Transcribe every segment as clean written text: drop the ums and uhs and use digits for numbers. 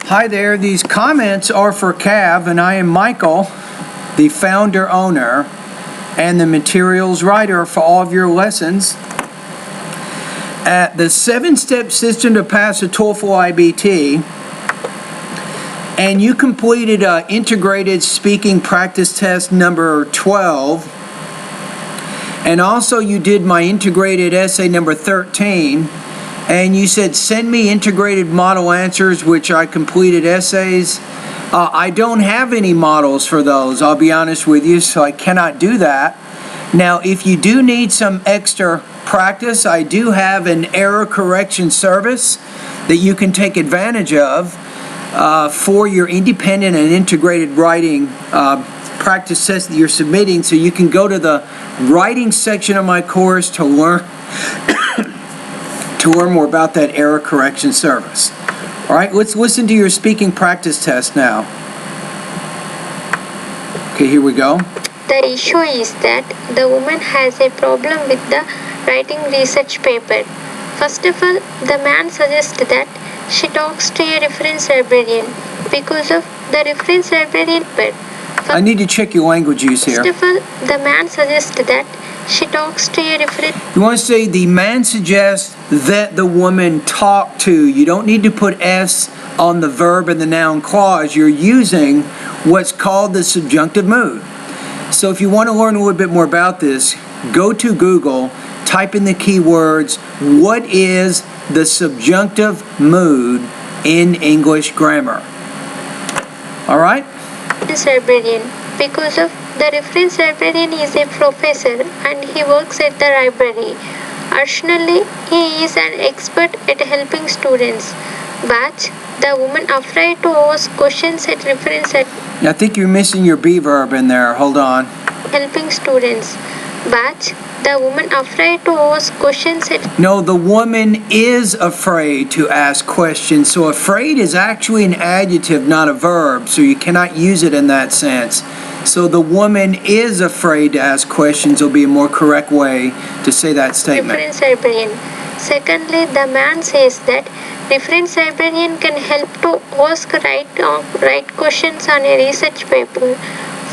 Hi there, these comments are for Cav, and I am Michael, the founder, owner, and the materials writer for all of your lessons at the 7-step system to pass a TOEFL iBT. And you completed integrated speaking practice test number 12. And also you did my integrated essay number 13. And you said, send me integrated model answers, which I completed essays. I don't have any models for those, I'll be honest with you, so I cannot do that. Now, if you do need some extra practice, I do have an error correction service that you can take advantage of for your independent and integrated writing practice test that you're submitting, so you can go to the writing section of my course to learn more about that error correction service. All right, let's listen to your speaking practice test now. Okay, here we go. The issue is that the woman has a problem with the writing research paper. First of all, the man suggests that she talks to a reference librarian because of the reference librarian paper. I need to check your language use here. First of all, the man suggests that she talks to a reference. You want to say the man suggests that the woman talk to. You don't need to put S on the verb and the noun clause. You're using what's called the subjunctive mood. So if you want to learn a little bit more about this, go to Google, type in the keywords, what is the subjunctive mood in English grammar? All right? Librarian, because of the reference librarian is a professor and he works at the library. Additionally, he is an expert at helping students. But the woman afraid to ask questions at reference at I think you're missing your be verb in there. Hold on. Helping students. But the woman afraid to ask questions at No, the woman is afraid to ask questions. So afraid is actually an adjective, not a verb. So you cannot use it in that sense. So the woman is afraid to ask questions will be a more correct way to say that statement. Reference librarian. Secondly, the man says that reference librarian can help to ask right questions on a research paper.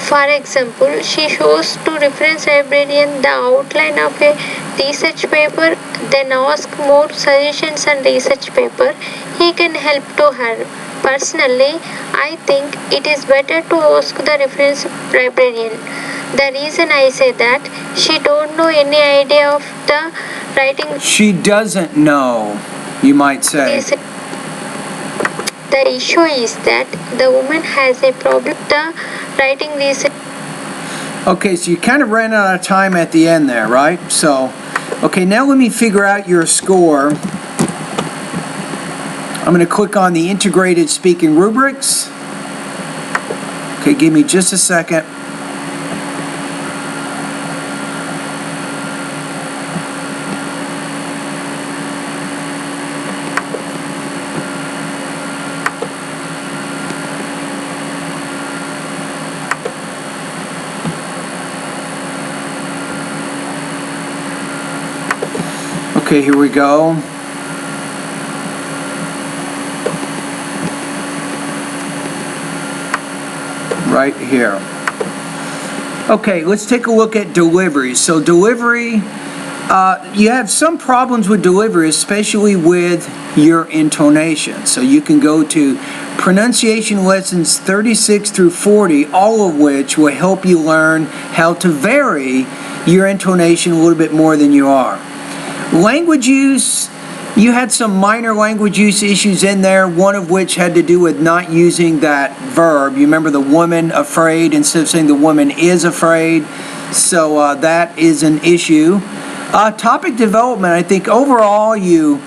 For example, she shows to reference librarian the outline of a research paper, then ask more suggestions on research paper. He can help to her. Personally, I think it is better to ask the reference librarian. The reason I say that, she don't know any idea of the writing. She doesn't know, you might say. The issue is that the woman has a problem with the writing research. Okay, so you kind of ran out of time at the end there, right? So, okay, now let me figure out your score. I'm going to click on the integrated speaking rubrics. Okay, give me just a second. Okay, here we go. Right here. Okay, let's take a look at delivery. So delivery, you have some problems with delivery, especially with your intonation. So you can go to pronunciation lessons 36 through 40, all of which will help you learn how to vary your intonation a little bit more than you are. Language use, you had some minor language use issues in there, one of which had to do with not using that verb. You remember the woman afraid instead of saying the woman is afraid. So that is an issue. Topic development, I think overall you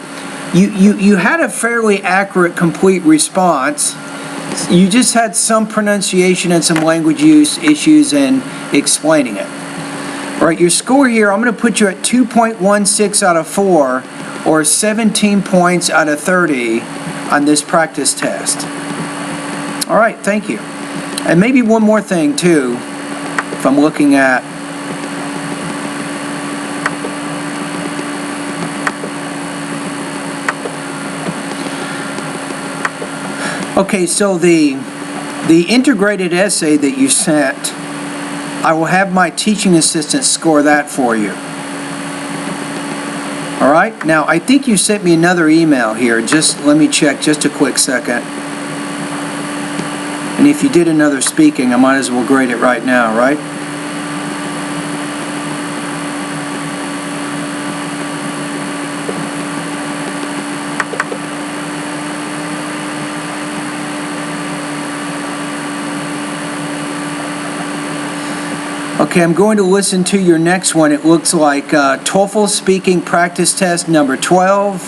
had a fairly accurate, complete response. You just had some pronunciation and some language use issues in explaining it. All right, your score here, I'm going to put you at 2.16 out of 4, or 17 points out of 30 on this practice test. All right, thank you. And maybe one more thing, too, if I'm looking at Okay, so the integrated essay that you sent, I will have my teaching assistant score that for you. All right, now I think you sent me another email here. Just let me check just a quick second. And if you did another speaking, I might as well grade it right now, right? Okay, I'm going to listen to your next one. It looks like TOEFL speaking practice test number 12.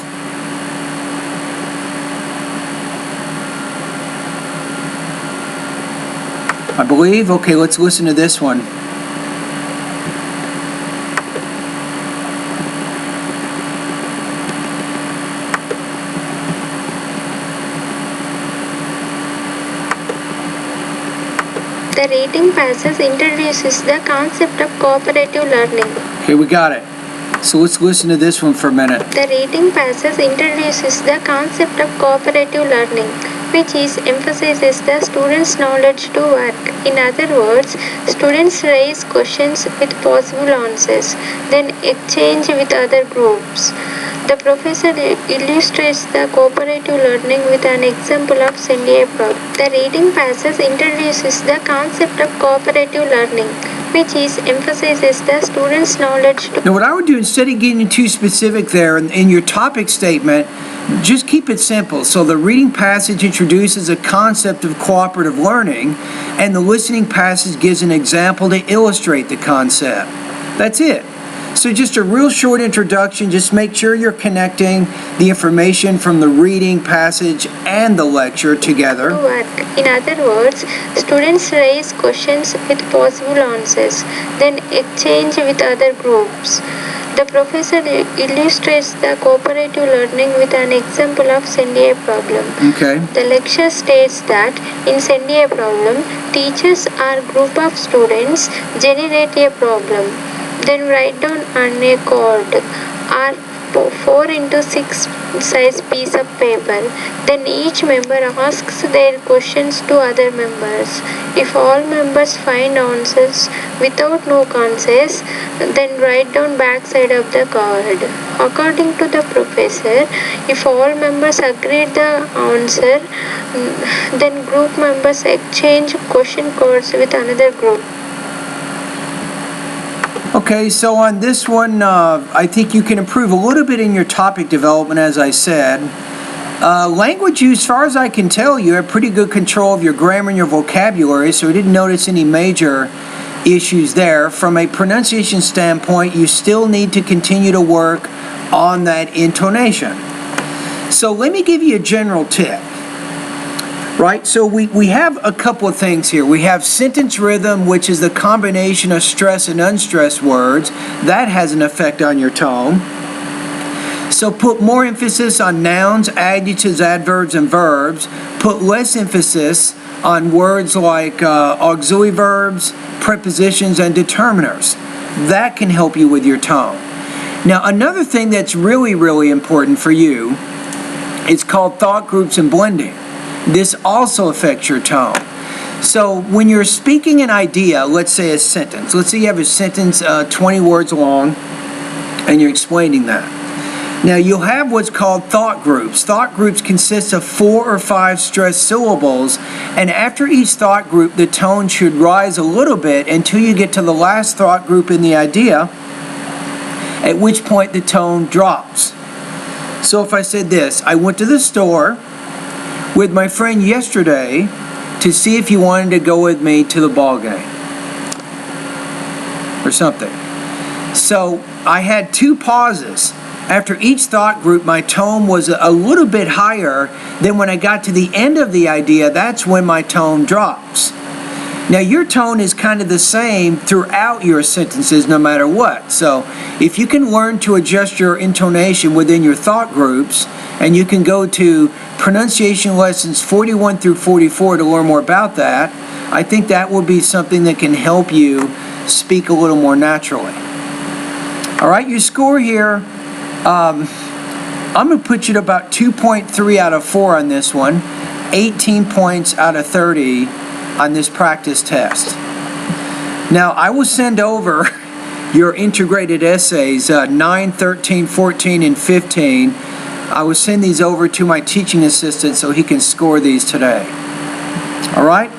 I believe. Okay, let's listen to this one. The reading passage introduces the concept of cooperative learning. Okay, we got it. So let's listen to this one for a minute. The reading passage introduces the concept of cooperative learning, which emphasizes the student's knowledge to work. In other words, students raise questions with possible answers, then exchange with other groups. The professor illustrates the cooperative learning with an example of sending a problem. The reading passage introduces the concept of cooperative learning, which emphasizes the student's knowledge to... Now what I would do, instead of getting too specific there in your topic statement, just keep it simple. So the reading passage introduces a concept of cooperative learning, and the listening passage gives an example to illustrate the concept. That's it. So just a real short introduction. Just make sure you're connecting the information from the reading passage and the lecture together. In other words, students raise questions with possible answers, then exchange with other groups. The professor illustrates the cooperative learning with an example of sending a problem. Okay. The lecture states that in sending a problem, teachers or group of students generate a problem, then write down on a card or 4x6 size piece of paper. Then each member asks their questions to other members. If all members find answers without no answers, then write down backside of the card. According to the professor, if all members agree the answer, then group members exchange question cards with another group. Okay, so on this one, I think you can improve a little bit in your topic development, as I said. Language use, as far as I can tell, you have pretty good control of your grammar and your vocabulary, so I didn't notice any major issues there. From a pronunciation standpoint, you still need to continue to work on that intonation. So let me give you a general tip. Right, so we have a couple of things here. We have sentence rhythm, which is the combination of stressed and unstressed words. That has an effect on your tone. So put more emphasis on nouns, adjectives, adverbs, and verbs. Put less emphasis on words like auxiliary verbs, prepositions, and determiners. That can help you with your tone. Now, another thing that's really, really important for you is called thought groups and blending. This also affects your tone. So when you're speaking an idea, let's say a sentence. Let's say you have a sentence 20 words long and you're explaining that. Now you'll have what's called thought groups. Thought groups consist of 4 or 5 stressed syllables, and after each thought group the tone should rise a little bit until you get to the last thought group in the idea, at which point the tone drops. So if I said this, I went to the store with my friend yesterday to see if he wanted to go with me to the ball game or something. So I had 2 pauses. After each thought group, my tone was a little bit higher. Then when I got to the end of the idea, that's when my tone drops. Now your tone is kind of the same throughout your sentences no matter what. So if you can learn to adjust your intonation within your thought groups, and you can go to pronunciation lessons 41 through 44 to learn more about that, I think that will be something that can help you speak a little more naturally. All right, your score here, I'm going to put you at about 2.3 out of 4 on this one. 18 points out of 30 on this practice test. Now, I will send over your integrated essays, 9, 13, 14, and 15. I will send these over to my teaching assistant so he can score these today. All right?